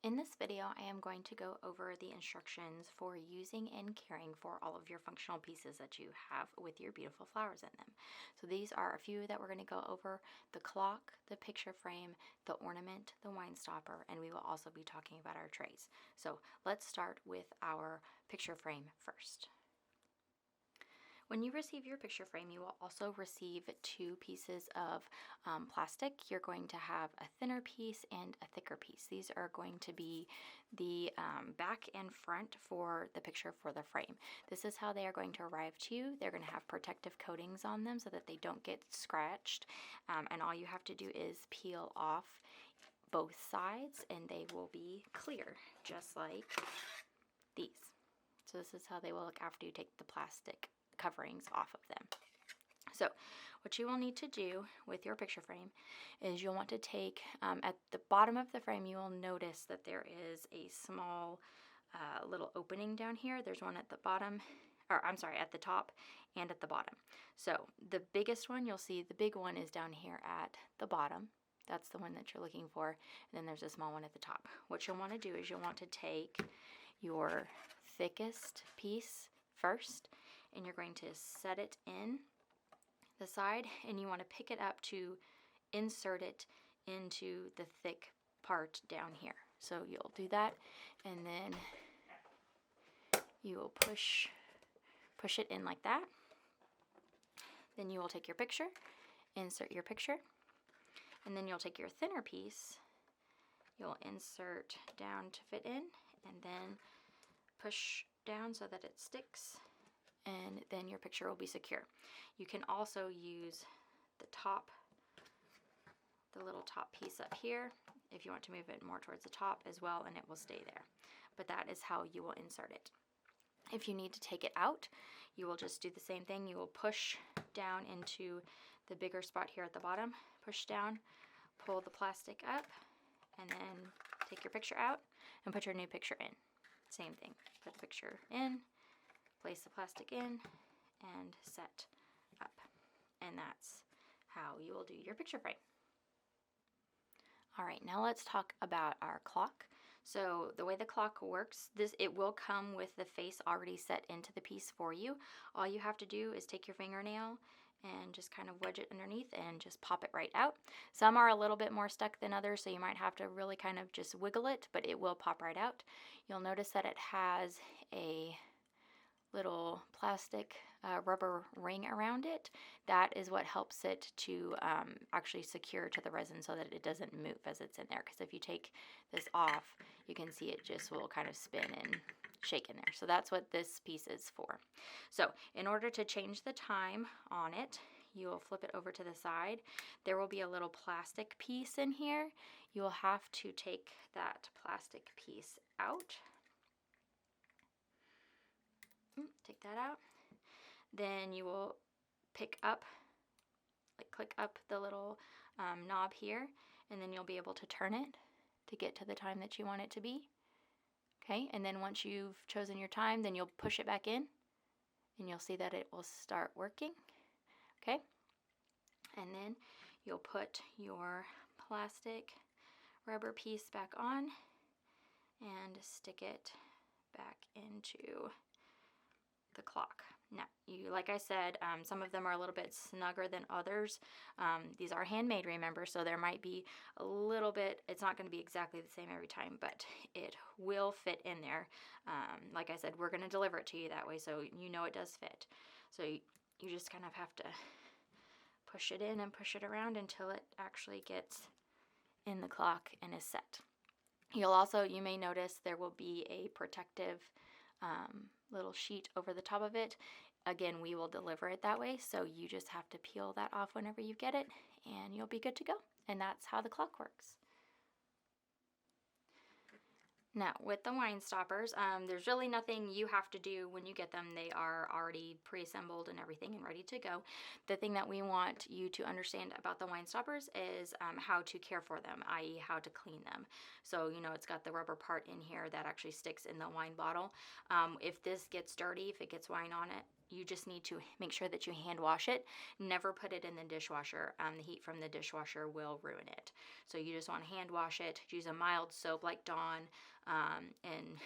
In this video, I am going to go over the instructions for using and caring for all of your functional pieces that you have with your beautiful flowers in them. So these are a few that we're going to go over: the clock, the picture frame, the ornament, the wine stopper, and we will also be talking about our trays. So let's start with our picture frame first. When you receive your picture frame, you will also receive two pieces of plastic. You're going to have a thinner piece and a thicker piece. These are going to be the back and front for the picture for the frame. This is how they are going to arrive to you. They're going to have protective coatings on them so that they don't get scratched. And all you have to do is peel off both sides and they will be clear, just like these. So this is how they will look after you take the plastic coverings off of them. So what you will need to do with your picture frame is you'll want to take, at the bottom of the frame, you will notice that there is a small little opening down here. There's one at the bottom, or I'm sorry, at the top and at the bottom. So the biggest one, you'll see the big one is down here at the bottom. That's the one that you're looking for. And then there's a small one at the top. What you'll want to do is you'll want to take your thickest piece first, and you're going to set it in the side, and you want to pick it up to insert it into the thick part down here. So you'll do that, and then you will push it in like that. Then you will take your picture, insert your picture, and then you'll take your thinner piece, you'll insert down to fit in, and then push down so that it sticks, and then your picture will be secure. You can also use the top, the little top piece up here, if you want to move it more towards the top as well, and it will stay there. But that is how you will insert it. If you need to take it out, you will just do the same thing. You will push down into the bigger spot here at the bottom, push down, pull the plastic up, and then take your picture out and put your new picture in. Same thing, put the picture in, place the plastic in, and set up. And that's how you will do your picture frame. All right, now let's talk about our clock. So the way the clock works, it will come with the face already set into the piece for you. All you have to do is take your fingernail and just kind of wedge it underneath and just pop it right out. Some are a little bit more stuck than others, so you might have to really kind of just wiggle it, but it will pop right out. You'll notice that it has a little plastic rubber ring around it. That is what helps it to actually secure to the resin so that it doesn't move as it's in there. Because if you take this off, you can see it just will kind of spin and shake in there. So that's what this piece is for. So in order to change the time on it, you will flip it over to the side. There will be a little plastic piece in here. You will have to take that plastic piece out. Take that out. Then you will pick up, click up the little knob here, and then you'll be able to turn it to get to the time that you want it to be. Okay, and then once you've chosen your time, then you'll push it back in, and you'll see that it will start working. Okay, and then you'll put your plastic rubber piece back on and stick it back into the clock. Now, like I said, some of them are a little bit snugger than others. These are handmade, remember, so there might be a little bit, it's not going to be exactly the same every time, but it will fit in there. Like I said, we're going to deliver it to you that way, so you know it does fit. So you just kind of have to push it in and push it around until it actually gets in the clock and is set. You may notice there will be a protective little sheet over the top of it. Again, we will deliver it that way, so you just have to peel that off whenever you get it, and you'll be good to go. And that's how the clock works. Now, with the wine stoppers, there's really nothing you have to do when you get them. They are already pre-assembled and everything and ready to go. The thing that we want you to understand about the wine stoppers is how to care for them, i.e. how to clean them. So, it's got the rubber part in here that actually sticks in the wine bottle. If this gets dirty, if it gets wine on it, you just need to make sure that you hand wash it. Never put it in the dishwasher. The heat from the dishwasher will ruin it. So you just want to hand wash it. Use a mild soap like Dawn, and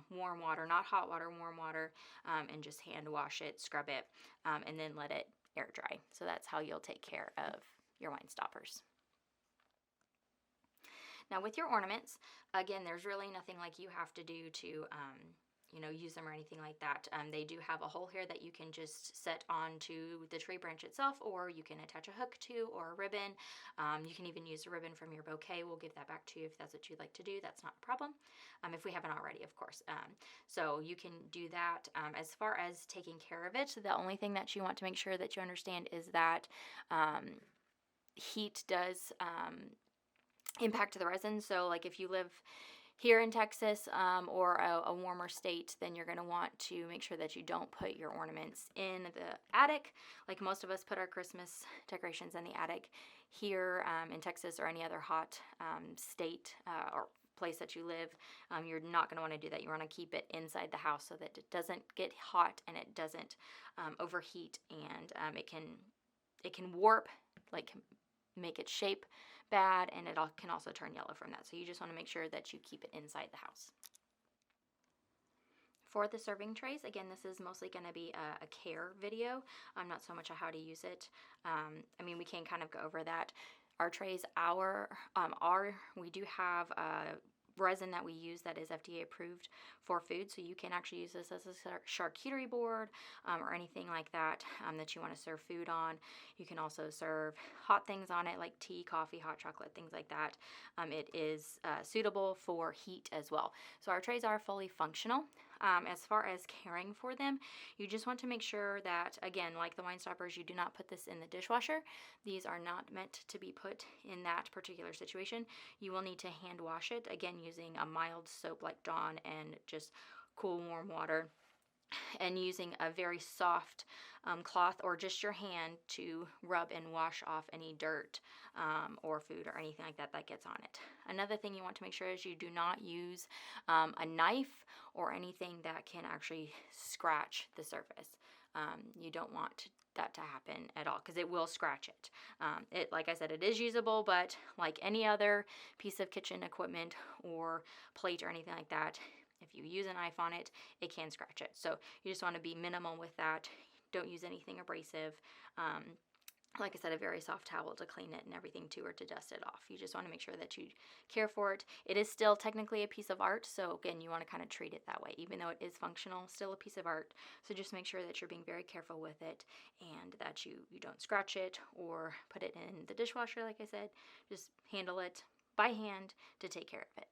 warm water, not hot water, warm water, and just hand wash it, scrub it, and then let it air dry. So that's how you'll take care of your wine stoppers. Now with your ornaments, again, there's really nothing like you have to do to use them or anything like that. They do have a hole here that you can just set onto the tree branch itself, or you can attach a hook to, or a ribbon. You can even use a ribbon from your bouquet. We'll give that back to you if that's what you'd like to do. That's not a problem, if we haven't already, of course. So you can do that. As far as taking care of it, the only thing that you want to make sure that you understand is that heat does impact the resin. So like if you live here in Texas, or a warmer state, then you're going to want to make sure that you don't put your ornaments in the attic. Like most of us put our Christmas decorations in the attic. Here in Texas or any other hot state or place that you live, you're not going to want to do that. You want to keep it inside the house so that it doesn't get hot and it doesn't overheat, and it can warp, like make its shape bad, and it can also turn yellow from that. So you just want to make sure that you keep it inside the house. For the serving trays, again, this is mostly going to be a care video, not so much a how to use it. We can kind of go over that. Our trays, we do have resin that we use that is FDA approved for food, so you can actually use this as a charcuterie board, or anything like that that you want to serve food on. You can also serve hot things on it like tea, coffee, hot chocolate, things like that. It is suitable for heat as well. So our trays are fully functional. As far as caring for them, you just want to make sure that, again, like the wine stoppers, you do not put this in the dishwasher. These are not meant to be put in that particular situation. You will need to hand wash it, again, using a mild soap like Dawn and just cool warm water, and using a very soft cloth or just your hand to rub and wash off any dirt or food or anything like that that gets on it. Another thing you want to make sure is you do not use a knife or anything that can actually scratch the surface. You don't want that to happen at all, because it will scratch it. Like I said, it is usable, but like any other piece of kitchen equipment or plate or anything like that, if you use a knife on it, it can scratch it. So you just want to be minimal with that. Don't use anything abrasive. Like I said, a very soft towel to clean it and everything too, or to dust it off. You just want to make sure that you care for it. It is still technically a piece of art, so again, you want to kind of treat it that way. Even though it is functional, still a piece of art. So just make sure that you're being very careful with it, and that you don't scratch it or put it in the dishwasher, like I said. Just handle it by hand to take care of it.